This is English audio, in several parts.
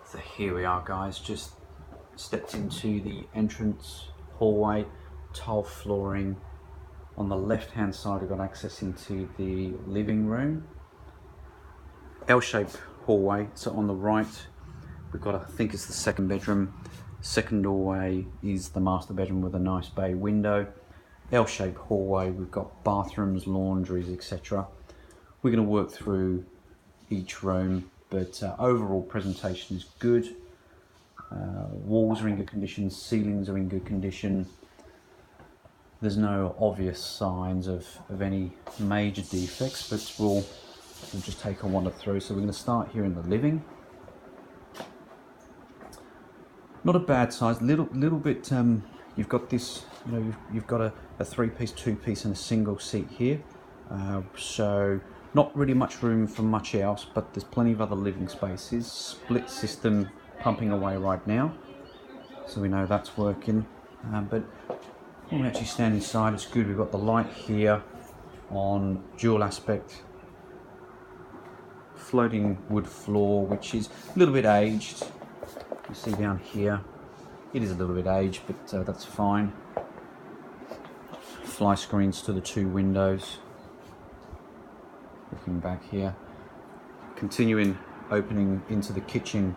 So here we are, guys, just stepped into the entrance hallway, tile flooring. On the left hand side we've got access into the living room, L-shaped hallway. So on the right we've got, I think it's the second bedroom. Second doorway is the master bedroom with a nice bay window. L-shaped hallway, we've got bathrooms, laundries, etc. We're going to work through each room, but overall presentation is good. Walls are in good condition, ceilings are in good condition. There's no obvious signs of any major defects, but we'll just take a wander through. So we're going to start here in the living. Not a bad size, little bit. You've got this, you've got a three-piece, two-piece, and a single seat here. So not really much room for much else, but there's plenty of other living spaces. Split system pumping away right now, so we know that's working. But when we actually stand inside, it's good. We've got the light here on dual aspect, floating wood floor, which is a little bit aged. You see down here, it is a little bit aged, but that's fine. Fly screens to the two windows. Looking back here, continuing opening into the kitchen,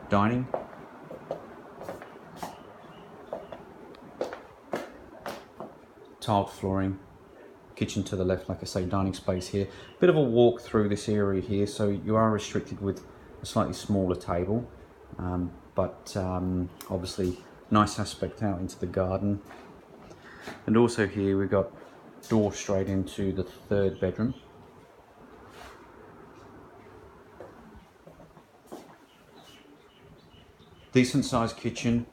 dining. Tiled flooring, kitchen to the left, like I say, dining space here. Bit of a walk through this area here, so you are restricted with a slightly smaller table, but obviously nice aspect out into the garden. And also here we've got door straight into the third bedroom. Decent sized kitchen,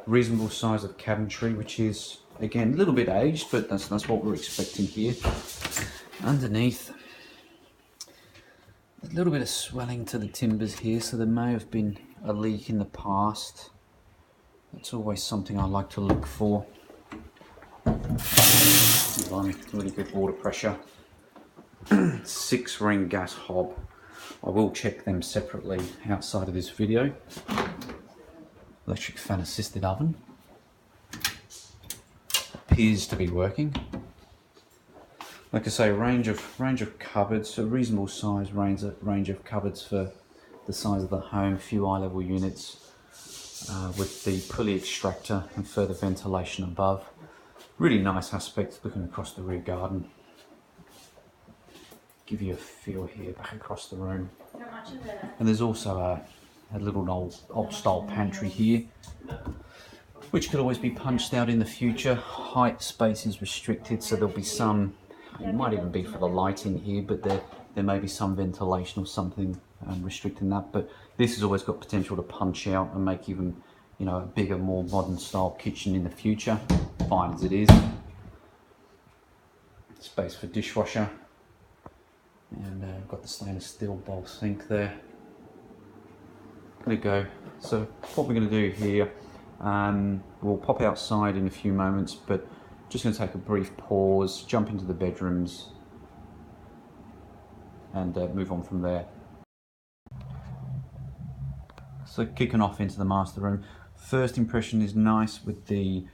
reasonable size of cabinetry, which is again a little bit aged, but that's what we're expecting here. Underneath, a little bit of swelling to the timbers here, so there may have been a leak in the past. That's always something I like to look for. Really good water pressure. 6-ring gas hob. I will check them separately outside of this video. Electric fan assisted oven. Appears to be working. Like I say, range of cupboards, a reasonable size range of cupboards for the size of the home. Few eye level units with the pulley extractor and further ventilation above. Really nice aspect looking across the rear garden. Give you a feel here back across the room. And there's also a little old style pantry here, which could always be punched out in the future. Height space is restricted, so there'll be some, it might even be for the lighting here, but there may be some ventilation or something restricting that. But this has always got potential to punch out and make even, a bigger, more modern style kitchen in the future, fine as it is. Space for dishwasher, and got the stainless steel bowl sink there. There we go. So what we're going to do here, we'll pop outside in a few moments, but just going to take a brief pause, jump into the bedrooms, and move on from there. So kicking off into the master room. First impression is nice with the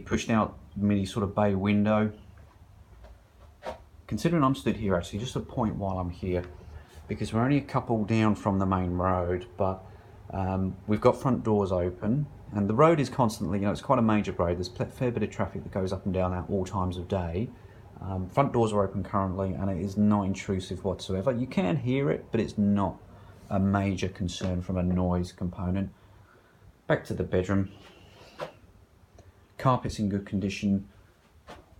pushed out mini sort of bay window. Considering I'm stood here, actually, just a point while I'm here, because we're only a couple down from the main road, but we've got front doors open, and the road is constantly, it's quite a major road. There's a fair bit of traffic that goes up and down at all times of day. Front doors are open currently, and it is not intrusive whatsoever. You can hear it, but it's not a major concern from a noise component. Back to the bedroom. Carpet's in good condition.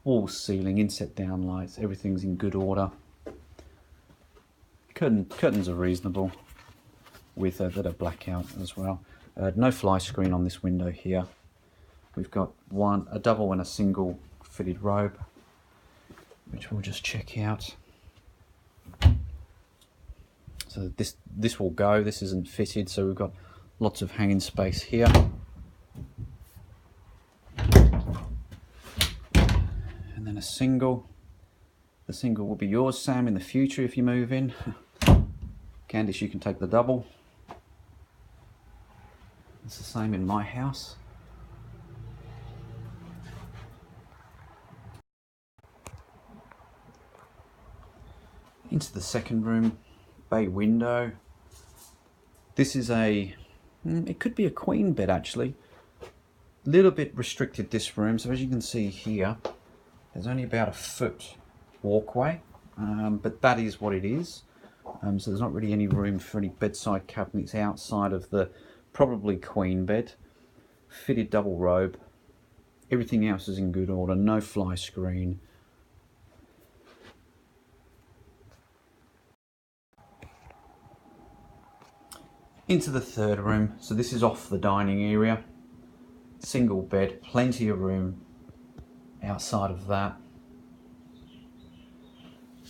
Walls, ceiling, inset down lights, everything's in good order. Curtains are reasonable, with a bit of blackout as well. No fly screen on this window here. We've got a double and a single fitted robe, which we'll just check out. So this will go. This isn't fitted, so we've got lots of hanging space here. And then a single. The single will be yours, Sam, in the future if you move in. Candice, you can take the double. It's the same in my house. Into the second room, bay window. This is it could be a queen bed actually. A little bit restricted this room, so as you can see here, there's only about a foot walkway, but that is what it is. So there's not really any room for any bedside cabinets outside of the probably queen bed. Fitted double robe. Everything else is in good order, no fly screen. Into the third room, so this is off the dining area. Single bed, plenty of room outside of that.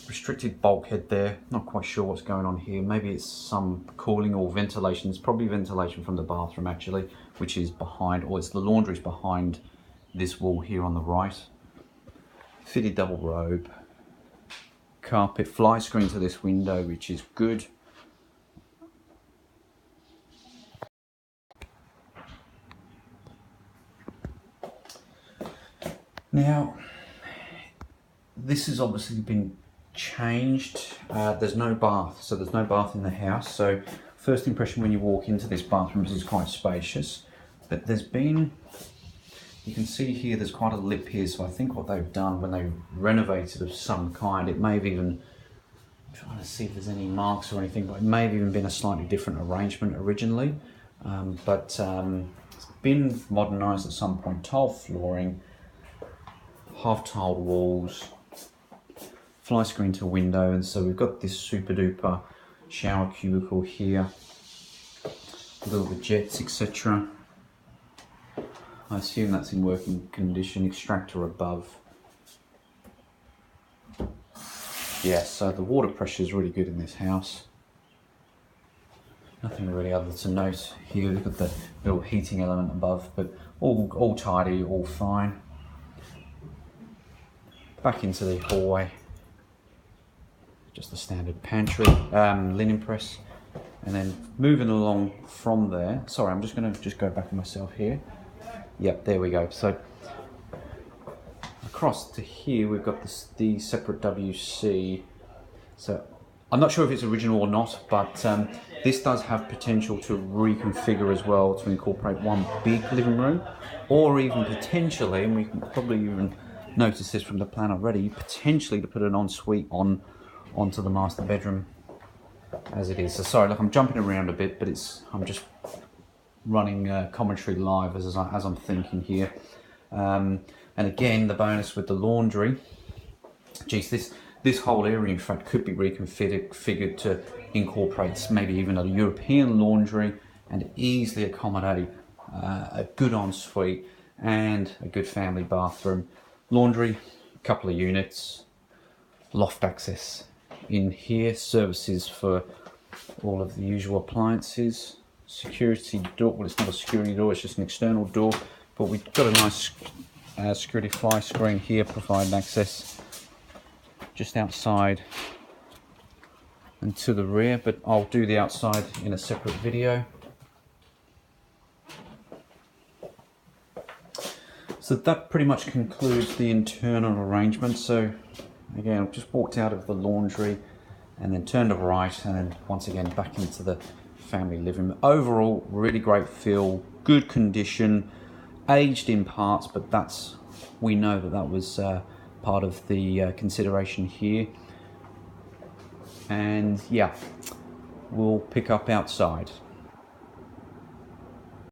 Restricted bulkhead there, not quite sure what's going on here. Maybe it's some cooling or ventilation. It's probably ventilation from the bathroom actually, which is behind, or it's the laundry's behind this wall here on the right. Fitted double robe. Carpet, fly screen to this window, which is good. Now, this has obviously been changed. There's no bath, so there's no bath in the house. So first impression when you walk into this bathroom is it's quite spacious, but there's been, you can see here there's quite a lip here, so I think what they've done when they renovated of some kind, it may have even, I'm trying to see if there's any marks or anything, but it may have even been a slightly different arrangement originally, but it's been modernised at some point. Tiled flooring, half tiled walls, fly screen to window, and so we've got this super duper shower cubicle here with all the jets, etc. I assume that's in working condition. Extractor above. Yeah, so the water pressure is really good in this house. Nothing really other to note here. We've got the little heating element above, but all tidy, all fine. Back into the hallway, just the standard pantry, linen press, and then moving along from there. Sorry, I'm just going to go back on myself here. Yep, there we go. So across to here, we've got the separate WC. So I'm not sure if it's original or not, but this does have potential to reconfigure as well to incorporate one big living room, or even potentially, and we can probably even notice this from the plan already, potentially to put an ensuite onto the master bedroom as it is. So sorry, look, I'm jumping around a bit, but I'm just running commentary live as I'm thinking here. And again, the bonus with the laundry, geez, this whole area in fact could be reconfigured to incorporate maybe even a European laundry and easily accommodate a good ensuite and a good family bathroom. Laundry, a couple of units, loft access in here, services for all of the usual appliances, security door, well it's not a security door, it's just an external door, but we've got a nice security fly screen here providing access just outside and to the rear, but I'll do the outside in a separate video. So that pretty much concludes the internal arrangement. So again, I've just walked out of the laundry and then turned to the right and then once again back into the family living room. Overall, really great feel, good condition, aged in parts, but we know that was part of the consideration here. And yeah, we'll pick up outside.